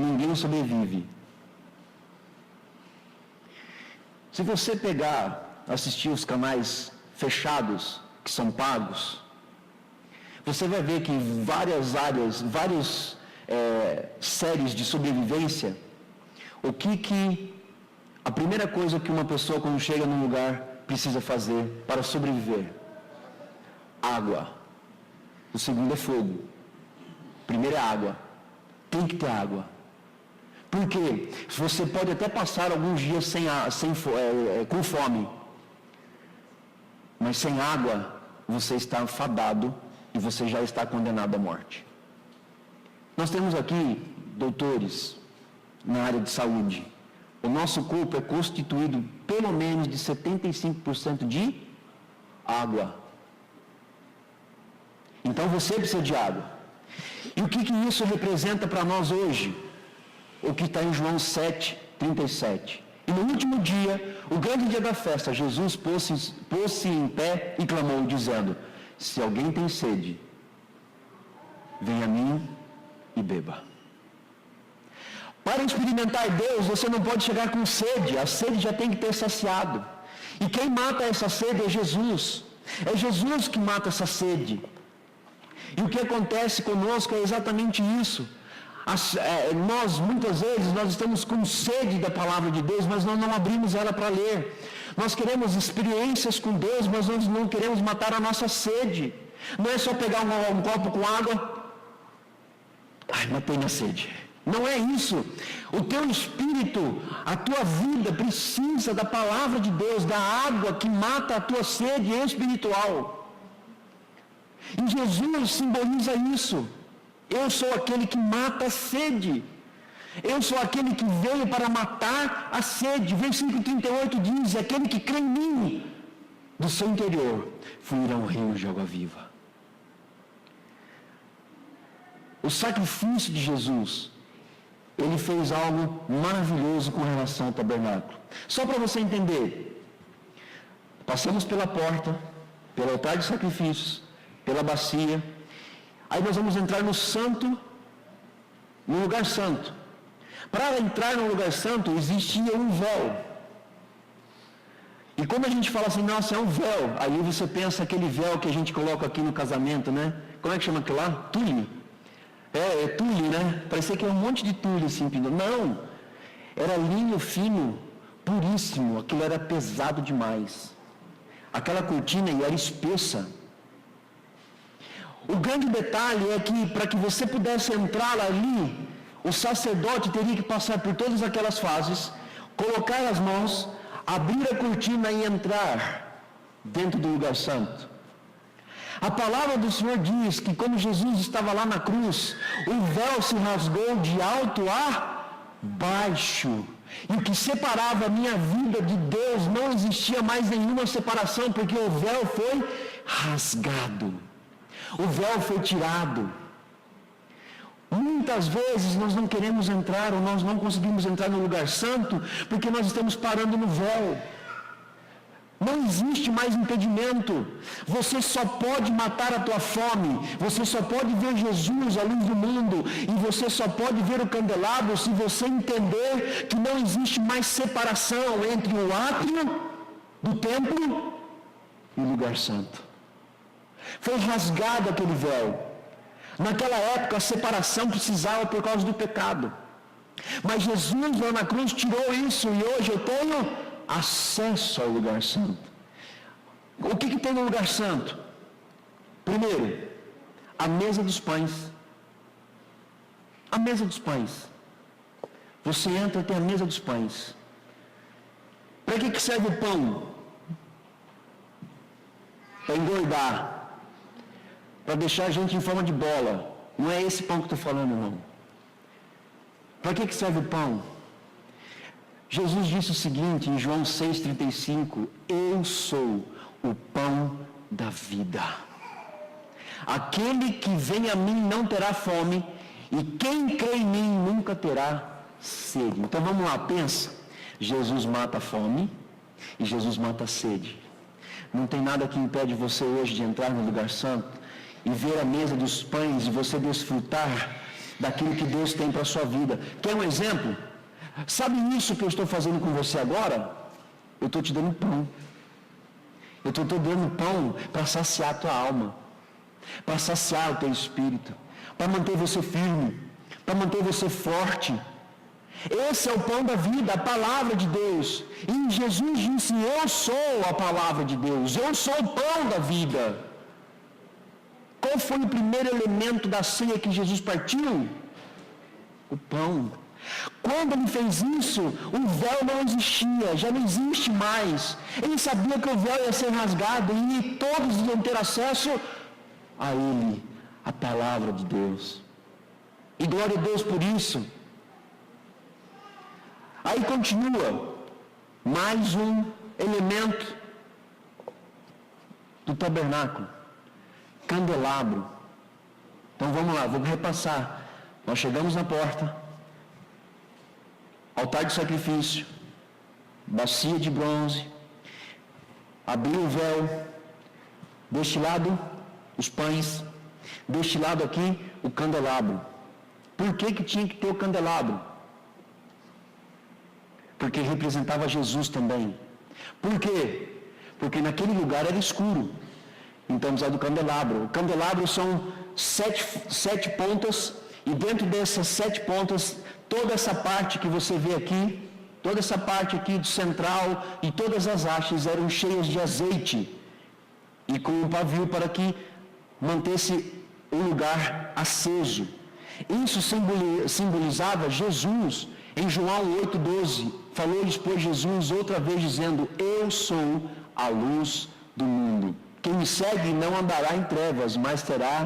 ninguém sobrevive. Se você assistir os canais fechados, que são pagos, você vai ver que várias áreas, várias séries de sobrevivência, a primeira coisa que uma pessoa quando chega num lugar precisa fazer para sobreviver? Água. O segundo é fogo. Primeiro é água. Tem que ter água. Por quê? Você pode até passar alguns dias com fome, mas sem água você está fadado e você já está condenado à morte. Nós temos aqui doutores na área de saúde. O nosso corpo é constituído pelo menos de 75% de água. Então você precisa de água. E o que isso representa para nós hoje? O que está em João 7:37. E no último dia, o grande dia da festa, Jesus pôs-se em pé e clamou, dizendo: se alguém tem sede, venha a mim e beba. Para experimentar Deus, você não pode chegar com sede. A sede já tem que ter saciado. E quem mata essa sede é Jesus. É Jesus que mata essa sede. E o que acontece conosco é exatamente isso. Muitas vezes, nós estamos com sede da palavra de Deus, mas nós não abrimos ela para ler. Nós queremos experiências com Deus, mas nós não queremos matar a nossa sede. Não é só pegar um copo com água. Ai, matei minha sede. Não é isso. O teu espírito, a tua vida precisa da palavra de Deus, da água que mata a tua sede espiritual. E Jesus simboliza isso. Eu sou aquele que mata a sede. Eu sou aquele que veio para matar a sede. Versículo 38 diz: aquele que crê em mim, do seu interior fluirão rios de água viva. O sacrifício de Jesus, ele fez algo maravilhoso com relação ao tabernáculo. Só para você entender, passamos pela porta, pelo altar de sacrifícios, pela bacia, aí nós vamos entrar no santo, no lugar santo. Para entrar no lugar santo, existia um véu. E quando a gente fala assim, nossa, é um véu, aí você pensa aquele véu que a gente coloca aqui no casamento, né? Como é que chama aquilo lá? Tule. É tule, né? Parecia que era um monte de tule assim, não. Era linho fino, puríssimo, aquilo era pesado demais. Aquela cortina era espessa. O grande detalhe é que para que você pudesse entrar ali, o sacerdote teria que passar por todas aquelas fases, colocar as mãos, abrir a cortina e entrar dentro do lugar santo. A palavra do Senhor diz que quando Jesus estava lá na cruz, o véu se rasgou de alto a baixo. E o que separava a minha vida de Deus, não existia mais nenhuma separação, porque o véu foi rasgado. O véu foi tirado. Muitas vezes nós não queremos entrar, ou nós não conseguimos entrar no lugar santo, porque nós estamos parando no véu. Não existe mais impedimento. Você só pode matar a tua fome. Você só pode ver Jesus, a luz do mundo. E você só pode ver o candelabro se você entender que não existe mais separação entre o átrio do templo e o lugar santo. Foi rasgado aquele véu. Naquela época a separação precisava por causa do pecado. Mas Jesus lá na cruz tirou isso e hoje eu tenho acesso ao lugar santo. O que tem no lugar santo? Primeiro, a mesa dos pães. A mesa dos pães. Você entra e tem a mesa dos pães. Para que serve o pão? Para engordar. Para deixar a gente em forma de bola. Não é esse pão que eu estou falando, não. Para que serve o pão? Jesus disse o seguinte em João 6,35: eu sou o pão da vida. Aquele que vem a mim não terá fome, e quem crê em mim nunca terá sede. Então vamos lá, pensa. Jesus mata a fome e Jesus mata a sede. Não tem nada que impede você hoje de entrar no lugar santo e ver a mesa dos pães e você desfrutar daquilo que Deus tem para a sua vida. Quer um exemplo? Sabe isso que eu estou fazendo com você agora? Eu estou te dando pão. Eu estou te dando pão para saciar a tua alma, para saciar o teu espírito, para manter você firme, para manter você forte. Esse é o pão da vida, a palavra de Deus. E Jesus disse: eu sou a palavra de Deus, eu sou o pão da vida. Qual foi o primeiro elemento da ceia que Jesus partiu? O pão. Quando ele fez isso, o véu não existia, já não existe mais. Ele sabia que o véu ia ser rasgado e todos iam ter acesso a ele, a palavra de Deus. E glória a Deus por isso. Aí continua, mais um elemento do tabernáculo, candelabro. Então vamos lá, vamos repassar. Nós chegamos na porta, altar de sacrifício, bacia de bronze, abriu o véu, deste lado os pães, deste lado aqui o candelabro. Por que tinha que ter o candelabro? Porque representava Jesus também. Por quê? Porque naquele lugar era escuro. Então precisa do candelabro. O candelabro são sete pontas, e dentro dessas 7 pontas, toda essa parte que você vê aqui, toda essa parte aqui do central e todas as hastes eram cheias de azeite e com um pavio para que mantesse o lugar aceso. Isso simbolizava Jesus. Em João 8,12, falou-lhes, pois, Jesus outra vez dizendo: eu sou a luz do mundo. Quem me segue não andará em trevas, mas terá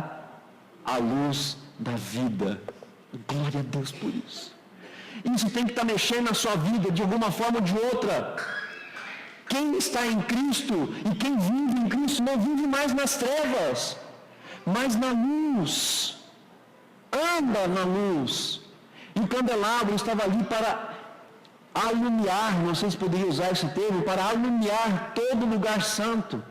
a luz da vida. Glória a Deus por isso. Isso tem que estar mexendo na sua vida de alguma forma ou de outra. Quem está em Cristo e quem vive em Cristo não vive mais nas trevas, mas na luz. Anda na luz. E o candelabro estava ali para alumiar, não sei se poderia usar esse termo, para alumiar todo o lugar santo.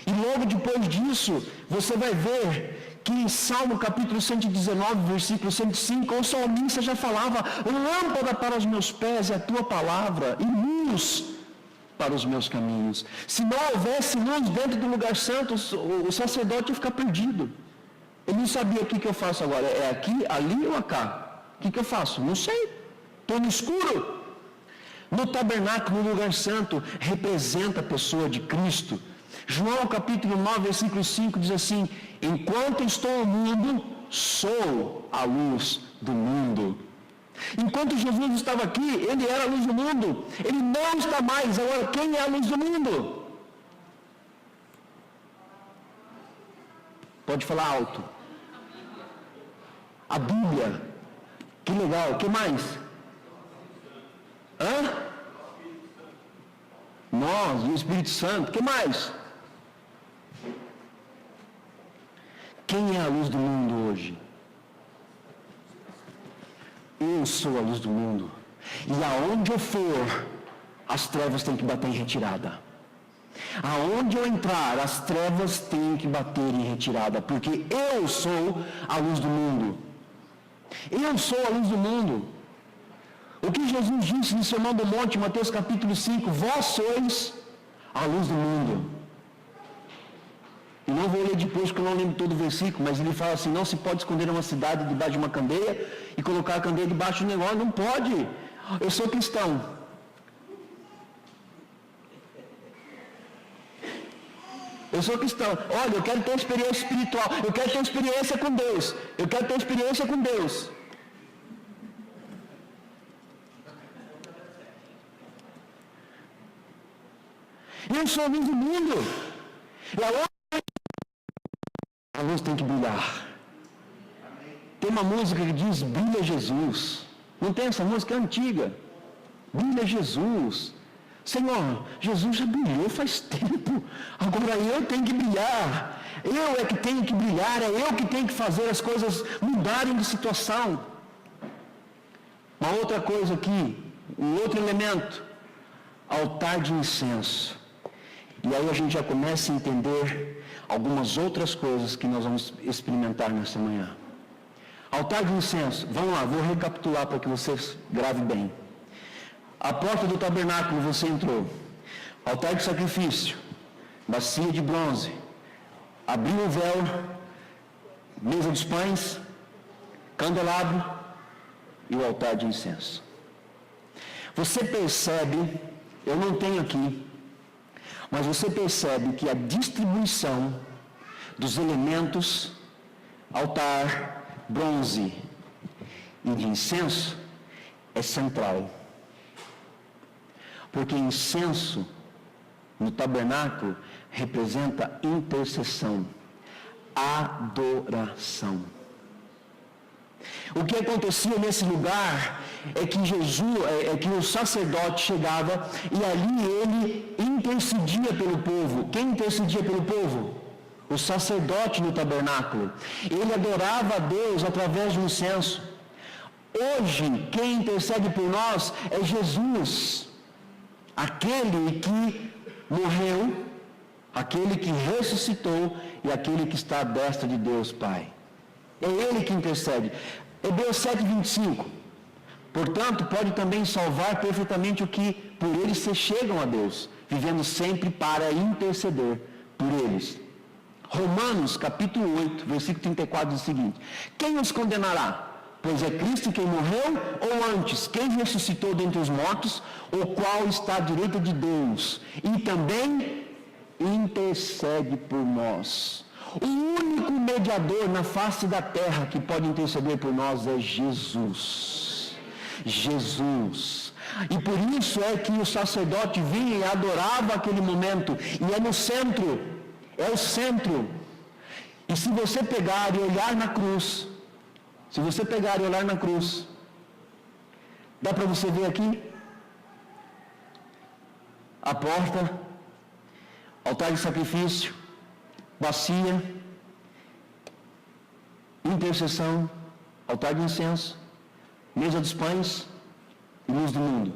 E logo depois disso, você vai ver que em Salmo capítulo 119, versículo 105, o salmista já falava: lâmpada para os meus pés é a tua palavra e luz para os meus caminhos. Se não houvesse luz dentro do lugar santo, o sacerdote ia ficar perdido. Ele não sabia o que eu faço agora, é aqui, ali ou acá? O que eu faço? Não sei, estou no escuro. No tabernáculo, no lugar santo, representa a pessoa de Cristo. João capítulo 9, versículo 5 diz assim: enquanto estou no mundo, sou a luz do mundo. Enquanto Jesus estava aqui, ele era a luz do mundo. Ele não está mais. Agora, quem é a luz do mundo? Pode falar alto. A Bíblia. Que legal. O que mais? Hã? Nós, o Espírito Santo. O que mais? Quem é a luz do mundo hoje? Eu sou a luz do mundo. E aonde eu for, as trevas têm que bater em retirada. Aonde eu entrar, as trevas têm que bater em retirada. Porque eu sou a luz do mundo. Eu sou a luz do mundo. O que Jesus disse no Sermão do Monte, Mateus capítulo 5, vós sois a luz do mundo. E não vou ler depois, porque eu não lembro todo o versículo, mas ele fala assim: não se pode esconder uma cidade debaixo de uma candeia e colocar a candeia debaixo do negócio. Não pode. Eu sou cristão. Eu sou cristão. Olha, eu quero ter experiência espiritual. Eu quero ter experiência com Deus. Eu quero ter experiência com Deus. Eu sou a luz do mundo. E a luz tem que brilhar. Tem uma música que diz: brilha Jesus. Não tem essa música? É antiga. Brilha Jesus. Senhor, Jesus já brilhou faz tempo. Agora eu tenho que brilhar. Eu é que tenho que brilhar. É eu que tenho que fazer as coisas mudarem de situação. Uma outra coisa aqui, Um outro elemento, altar de incenso. E aí a gente já começa a entender algumas outras coisas que nós vamos experimentar nessa manhã. Altar de incenso. Vamos lá, vou recapitular para que vocês gravem bem. A porta do tabernáculo você entrou. Altar de sacrifício. Bacia de bronze. Abriu o véu. Mesa dos pães. Candelabro. E o altar de incenso. Você percebe, eu não tenho aqui, mas você percebe que a distribuição dos elementos, altar, bronze e de incenso, é central. Porque incenso, no tabernáculo, representa intercessão, adoração. O que acontecia nesse lugar é que o sacerdote chegava e ali ele intercedia pelo povo. Quem intercedia pelo povo? O sacerdote no tabernáculo. Ele adorava a Deus através do incenso. Hoje, quem intercede por nós é Jesus, aquele que morreu, aquele que ressuscitou e aquele que está à destra de Deus Pai. É Ele que intercede. Hebreus 7:25. Portanto, pode também salvar perfeitamente o que por eles se chegam a Deus, vivendo sempre para interceder por eles. Romanos capítulo 8, versículo 34 diz o seguinte: quem os condenará? Pois é Cristo quem morreu, ou antes, quem ressuscitou dentre os mortos, o qual está à direita de Deus, e também intercede por nós. O único mediador na face da terra que pode interceder por nós é Jesus. Jesus. E por isso é que o sacerdote vinha e adorava aquele momento. E é no centro. É o centro. E se você pegar e olhar na cruz, dá para você ver aqui? A porta, altar de sacrifício, bacia, intercessão, altar de incenso, mesa dos pães e luz do mundo.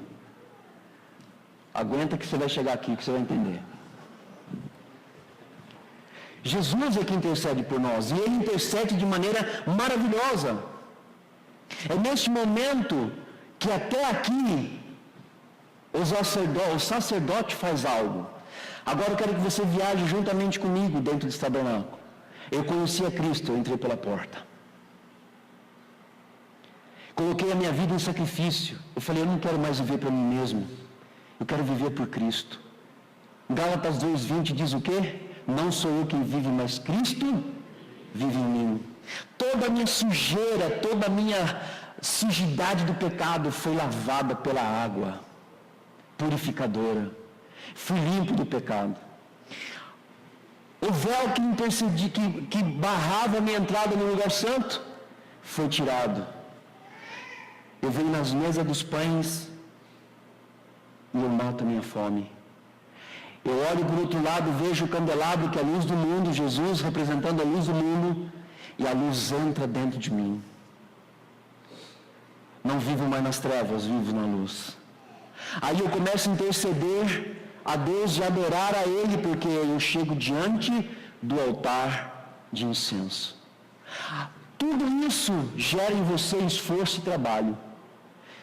Aguenta que você vai chegar aqui, que você vai entender. Jesus é que intercede por nós, e Ele intercede de maneira maravilhosa. É neste momento que até aqui o sacerdote faz algo. Agora eu quero que você viaje juntamente comigo dentro desse tabernáculo. Eu conheci a Cristo, eu entrei pela porta. Coloquei a minha vida em sacrifício. Eu falei, eu não quero mais viver para mim mesmo. Eu quero viver por Cristo. Gálatas 2:20 diz o quê? Não sou eu quem vive, mas Cristo vive em mim. Toda a minha sujeira, toda a minha sujidade do pecado foi lavada pela água purificadora. Fui limpo do pecado. O véu que barrava a minha entrada no lugar santo foi tirado. Eu venho nas mesas dos pães e eu mato a minha fome. Eu olho por outro lado, vejo o candelabro, que é a luz do mundo, Jesus representando a luz do mundo, e a luz entra dentro de mim. Não vivo mais nas trevas, vivo na luz. Aí eu começo a interceder a Deus e adorar a Ele, porque eu chego diante do altar de incenso. Tudo isso gera em você esforço e trabalho.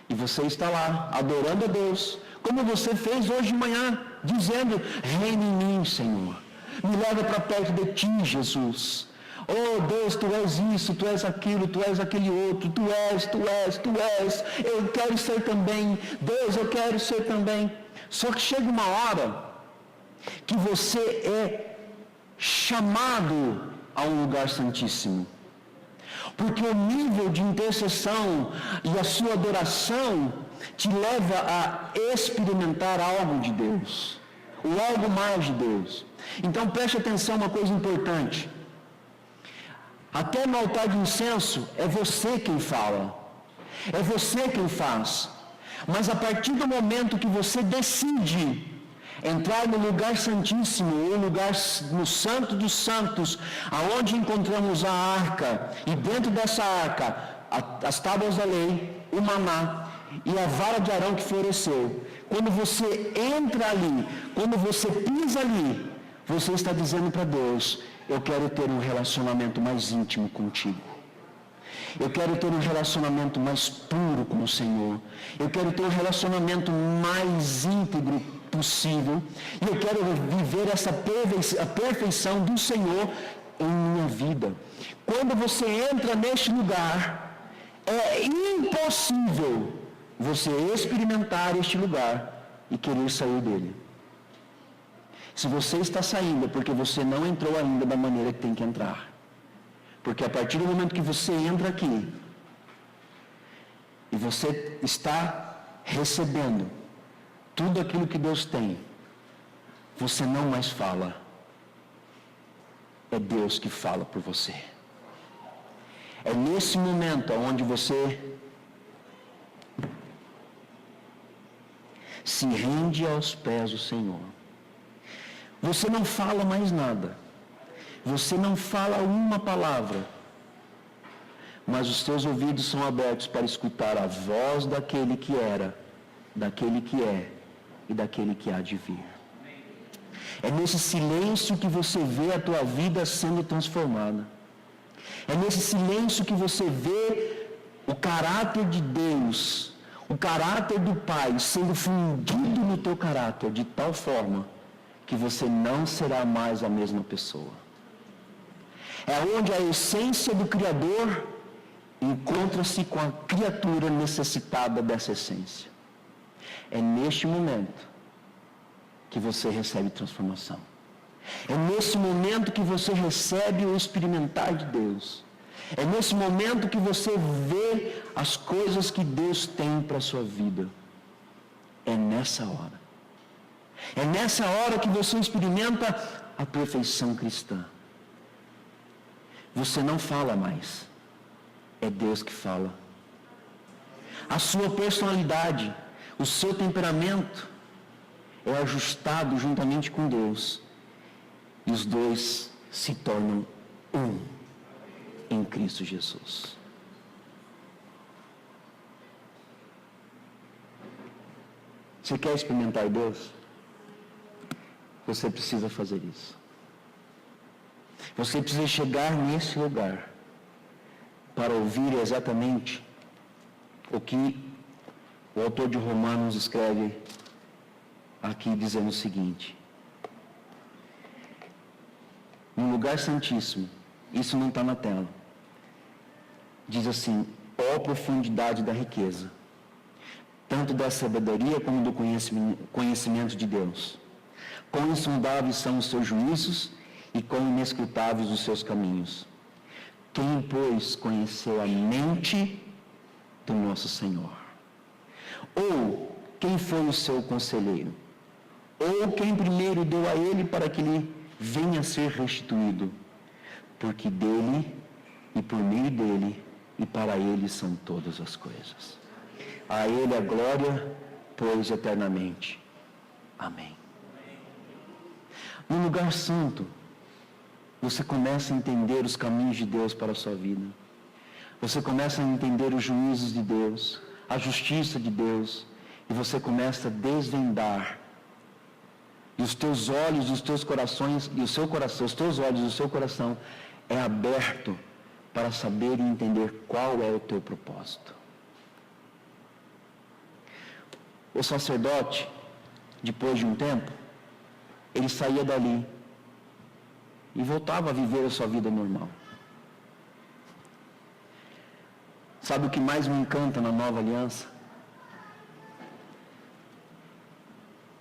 E você está lá, adorando a Deus, como você fez hoje de manhã, dizendo, reina em mim, Senhor. Me leva para perto de Ti, Jesus. Oh Deus, Tu és isso, Tu és aquilo, Tu és aquele outro, Tu és. Eu quero ser também. Deus, eu quero ser também. Só que chega uma hora que você é chamado a um lugar santíssimo. Porque o nível de intercessão e a sua adoração te leva a experimentar algo de Deus, o algo mais de Deus. Então preste atenção, uma coisa importante. Até no altar de incenso é você quem fala, é você quem faz. Mas a partir do momento que você decide entrar no lugar santíssimo, ou lugar no santo dos santos, aonde encontramos a arca, e dentro dessa arca, as tábuas da lei, o maná, e a vara de Arão que floresceu. Quando você entra ali, quando você pisa ali, você está dizendo para Deus: eu quero ter um relacionamento mais íntimo contigo. Eu quero ter um relacionamento mais puro com o Senhor. Eu quero ter um relacionamento mais íntegro possível. E eu quero viver essa perfeição do Senhor em minha vida. Quando você entra neste lugar, é impossível você experimentar este lugar e querer sair dele. Se você está saindo, é porque você não entrou ainda da maneira que tem que entrar. Porque a partir do momento que você entra aqui, e você está recebendo tudo aquilo que Deus tem, você não mais fala. É Deus que fala por você. É nesse momento onde você se rende aos pés do Senhor. Você não fala mais nada. Você não fala uma palavra. Mas os teus ouvidos são abertos para escutar a voz daquele que era, daquele que é e daquele que há de vir. É nesse silêncio que você vê a tua vida sendo transformada. É nesse silêncio que você vê o caráter de Deus, o caráter do Pai sendo fundido no teu caráter de tal forma que você não será mais a mesma pessoa. É onde a essência do Criador encontra-se com a criatura necessitada dessa essência. É neste momento que você recebe transformação. É nesse momento que você recebe o experimentar de Deus. É nesse momento que você vê as coisas que Deus tem para a sua vida. É nessa hora. É nessa hora que você experimenta a perfeição cristã. Você não fala mais. É Deus que fala. A sua personalidade, o seu temperamento é ajustado juntamente com Deus. E os dois se tornam um em Cristo Jesus. Você quer experimentar Deus? Você precisa fazer isso. Você precisa chegar nesse lugar para ouvir exatamente o que o autor de Romanos escreve aqui, dizendo o seguinte: no lugar santíssimo, isso não está na tela, diz assim: ó profundidade da riqueza, tanto da sabedoria como do conhecimento de Deus. Quão insondáveis são os seus juízos e quão inescrutáveis os seus caminhos. Quem, pois, conheceu a mente do nosso Senhor? Ou quem foi o seu conselheiro? Ou quem primeiro deu a ele para que lhe venha a ser restituído? Porque dele, e por meio dele, e para ele são todas as coisas. A ele a glória, pois, eternamente. Amém. No lugar santo, você começa a entender os caminhos de Deus para a sua vida. Você começa a entender os juízos de Deus, a justiça de Deus, e você começa a desvendar. E os teus olhos, os teus corações, e o seu coração, os teus olhos e o seu coração é aberto para saber e entender qual é o teu propósito. O sacerdote, depois de um tempo, ele saía dali e voltava a viver a sua vida normal. Sabe o que mais me encanta na nova aliança?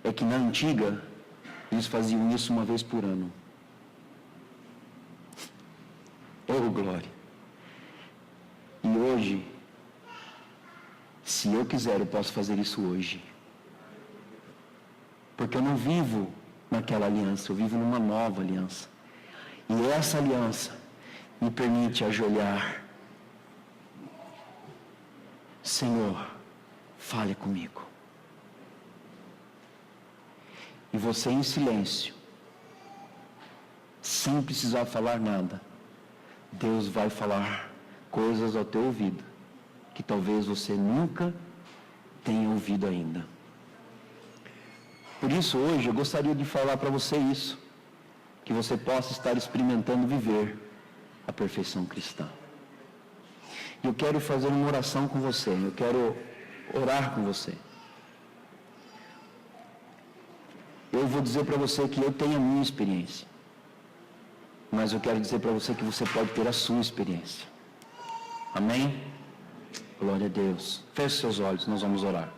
É que na antiga, eles faziam isso uma vez por ano. Oh, glória! E hoje, se eu quiser, eu posso fazer isso hoje. Porque eu não vivo naquela aliança, eu vivo numa nova aliança. E essa aliança me permite ajoelhar. Senhor, fale comigo. E você em silêncio, sem precisar falar nada, Deus vai falar coisas ao teu ouvido que talvez você nunca tenha ouvido ainda. Por isso, hoje, eu gostaria de falar para você isso, que você possa estar experimentando viver a perfeição cristã. Eu quero fazer uma oração com você, eu quero orar com você. Eu vou dizer para você que eu tenho a minha experiência, mas eu quero dizer para você que você pode ter a sua experiência. Amém? Glória a Deus. Feche seus olhos, nós vamos orar.